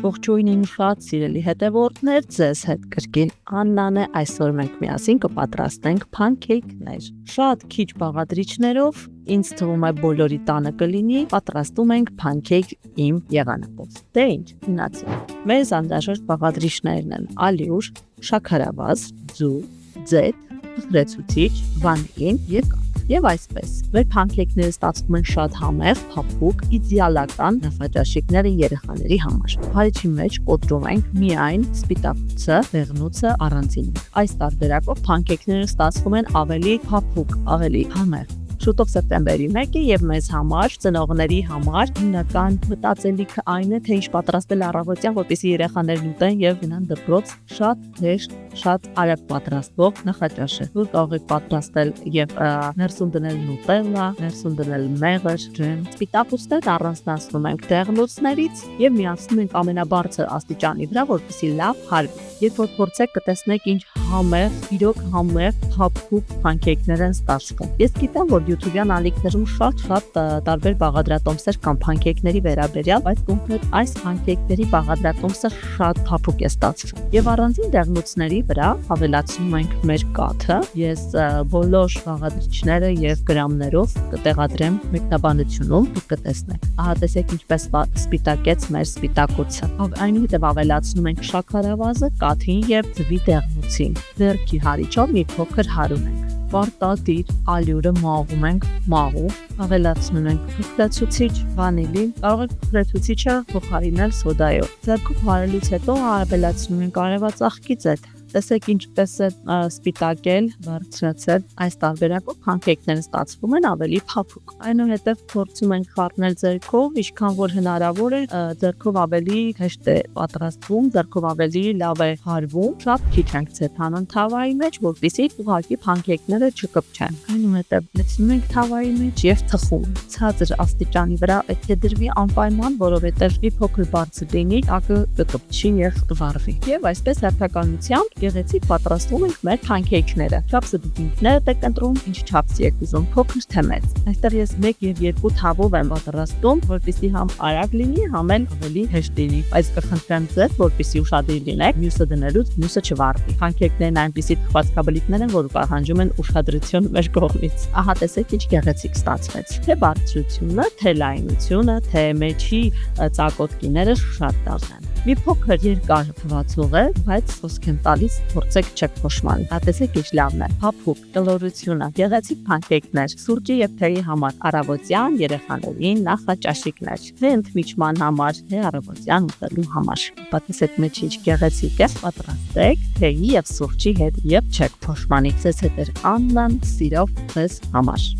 Ողջույն իմ շատ սիրելի հետևորդներ, ձեզ հետ կրկին Աննան է, այսօր մենք միասին կպատրաստենք փանքեյքներ։ Շատ քիչ բաղադրիչներով, ինձ թվում է բոլորի տանը կլինի, պատրաստում ենք փանքեյք իմ եղանակով։ Դե ինչ, գնացինք։ Մեզ անհրաժեշտ բաղադրիչներն են ալյուր, շաքարավազ, ձու, ձեթ, փխրեցուցիչ, վանիլին եւ կաթ։ Եվ այսպես, մեր փանքեյքները ստացվում են շատ համեղ, փափուկ, իդեալական նախաճաշիկները երեխաների համար։ Հարիչի մեջ կոտրում ենք միայն սպիտակուցը, դեղնուցը, առանձին։ Այս տարբերակով փանքեյքները ստացվում են ավելի փափուկ, ավելի համեղ։ Շուտով սեպտեմբերի 1-ը եւ մեզ համար, ծնողների համար հիմնական մտածելիքը այն է, թե ինչ պատրաստել առավոտյան, որպեսզի երեխաներն ուտեն եւ գնան դպրոց, շատ հեշտ, շատ արագ պատրաստվող նախաճաշ է։ Որ կարող եք պատրաստել եւ ներսում դնել նուտելլա, ներսում դնել մեղր, ջեմ։ Սպիտակուցներն առանձնացնում ենք դեղնուցներից եւ միացնում ենք ամենաբարձր աստիճանի վրա, որպեսզի լավ հարվի։ Երբ որ փորձեք, կտեսնեք ինչ համեղ, իրոք համեղ, փափուկ փանքեյքներ են ստացվում։ Ես գիտեմ, որ YouTube-յան ալիքներում շատ տարբեր բաղադրատոմսեր կան փանքեյքների վերաբերյալ, բայց կոնկրետ այս փանքեյքների բաղադրատոմսը շատ փափուկ է ստացվում։ Եվ առանձին դեղնուցների վրա ավելացնում ենք մեր կաթը։ Ես բոլոր բաղադրիչները եւ գրամներով կտեղադրեմ մեկնաբանությունում, դուք կտեսնեք։ Ահա տեսեք ինչպես սպիտակեց մեր սպիտակուցը։ Այնուհետև ավելացնում ենք շաքարավազը, կաթին եւ ձվի դեղնուցին։ Ձեռքի հարիչով մի փոքր հարում ենք։ Պարտադիր ալյուրը մաղում ենք մաղով, ավելացնում ենք փխրեցուցիչ, վանիլին, կարող եք փխրեցուցիչը փոխարինել սոդայով։ Ձեռքով հարելուց հետո ավելացնում ենք արևածաղկի ձեթ։ Տեսեք ինչպես է սպիտակել, բարձրացել այս տարբերակով փանքեյքները ստացվում են ավելի փափուկ։ Այնուհետև փորձում ենք խառնել ձեռքով, ինչքան որ հնարավոր է, ձեռքով ավելի հեշտ է պատրաստվում, ձեռքով ավելի լավ է հարվում։ Շատ քիչ ենք ցեփանում թավայի մեջ, որպեսզի ուղղակի փանքեյքները չկպչեն։ Այնուհետև լցնում ենք թավայի մեջ եւ թխում։ Ցածր աստիճանի վրա պետք է դրվի անպայման, որովհետեւ մի փոքր բարձր լինի, տակը կկպչի եւ կվառվի։ Եվ այսպես հերթականությամբ գեղեցիկ պատրաստում ենք մեր փանքեյքները։ Չափսը դուք ինքներդ եք ընտրում, ինչ չափսի եք ուզում, փոքր թե մեծ։ Այստեղ ես 1 եւ 2 թավով եմ պատրաստում, որպեսզի համ արագ լինի, համ էլ ավելի հեշտ լինի։ Բայց կխնդրեմ ձեզ, որպեսզի ուշադիր լինեք, մյուսը դնելուց մյուսը չվառվի։ Փանքեյքներն այնպիսի թխվածքաբլիքներ են, որ պահանջում են ուշադրություն մեր կողմից։ Ահա տեսեք ինչ գեղեցիկ ստացվեց։ Թե բարձրությունը, թե լայնությունը, թե մեջի ծակոտքիները շատ լավ են։ Մի փոքր երկար թվացող է, բայց խոսք եմ տալիս, փորձեք չեք փոշմանել։ Տեսեք ինչ լավն է, փափուկ, կլորությունը, գեղեցիկ փանքեյքներ, սուրճի եւ թեյի համար, առավոտյան երեխաներին նախաճաշիկներ, թե ընդմիջման համար, թե առավոտյան ուտելու համար։ Տեսեք մեջ ինչ գեղեցիկ է, պատրաստեք թեյի եւ սուրճի հետ եւ չեք փոշմանի։ Ձեզ հետ է Աննան, սիրով ձեզ համար։